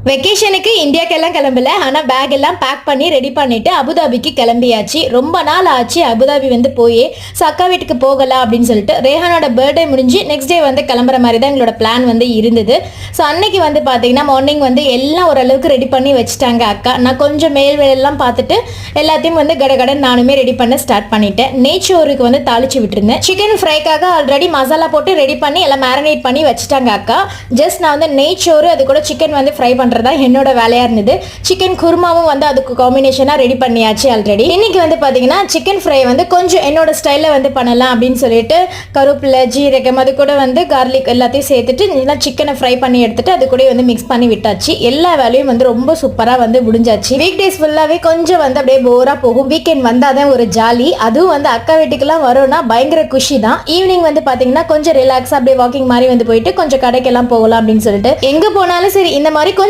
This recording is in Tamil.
வெக்கேஷனுக்கு இந்தியாக்கெல்லாம் கிளம்பல. ஆனால் பேக் எல்லாம் பேக் பண்ணி ரெடி பண்ணிட்டு அபுதாபிக்கு கிளம்பியாச்சு. ரொம்ப நாள் ஆச்சு அபுதாபி வந்து போய். ஸோ அக்கா வீட்டுக்கு போகலாம் அப்படின்னு சொல்லிட்டு ரேஹானோட பர்த்டே முடிஞ்சு நெக்ஸ்ட் டே வந்து கிளம்புற மாதிரி தான் எங்களோட பிளான் வந்து இருந்தது. ஸோ அன்னைக்கு வந்து பார்த்தீங்கன்னா மார்னிங் வந்து எல்லாம் ஓரளவுக்கு ரெடி பண்ணி வச்சுட்டாங்க அக்கா. நான் கொஞ்சம் மேல் வேலையெல்லாம் பார்த்துட்டு எல்லாத்தையும் வந்து கடகடன் நானுமே ரெடி பண்ண ஸ்டார்ட் பண்ணிட்டேன். நெய்ச்சோருக்கு வந்து தாளிச்சு விட்டுருந்தேன். சிக்கன் ஃப்ரைக்காக ஆல்ரெடி மசாலா போட்டு ரெடி பண்ணி எல்லாம் மேரினேட் பண்ணி வச்சுட்டாங்க அக்கா. ஜஸ்ட் நான் வந்து நெய்ச்சோறு அது கூட சிக்கன் வந்து ஃப்ரை பண்ணுறதா என்னோட வேலையாக இருந்தது. சிக்கன் குருமாவும் வந்து அதுக்கு காம்பினேஷனாக ரெடி பண்ணியாச்சு ஆல்ரெடி. இன்னைக்கு வந்து பார்த்தீங்கன்னா சிக்கன் ஃப்ரை வந்து கொஞ்சம் என்னோட ஸ்டைலில் வந்து பண்ணலாம் அப்படின்னு சொல்லிட்டு கருவேப்பிலை, ஜீரகம், அது கூட வந்து கார்லிக் எல்லாத்தையும் சேர்த்துட்டு நல்லா சிக்கனை ஃப்ரை பண்ணி எடுத்துட்டு அது கூட வந்து மிக்ஸ் பண்ணி விட்டாச்சு. எல்லா வேலையும் வந்து ரொம்ப சூப்பராக வந்து முடிஞ்சாச்சு. வீக் டேஸ் ஃபுல்லாகவே கொஞ்சம் வந்து அப்படியே போராக போகும். வீக்கெண்ட் வந்தால் தான் ஒரு ஜாலி. அதுவும் வந்து அக்கா வீட்டுக்கெல்லாம் வரோம்னா பயங்கர குஷி தான். ஈவினிங் வந்து பார்த்தீங்கன்னா கொஞ்சம் ரிலாக்ஸாக அப்படியே வாக்கிங் மாதிரி வந்து போயிட்டு கொஞ்சம் கடைக்கெல்லாம் போகலாம் அப்படின்னு சொல்லிட்டு எங்கே போனாலும் சரி இந்த மாதிரி கொஞ்சம்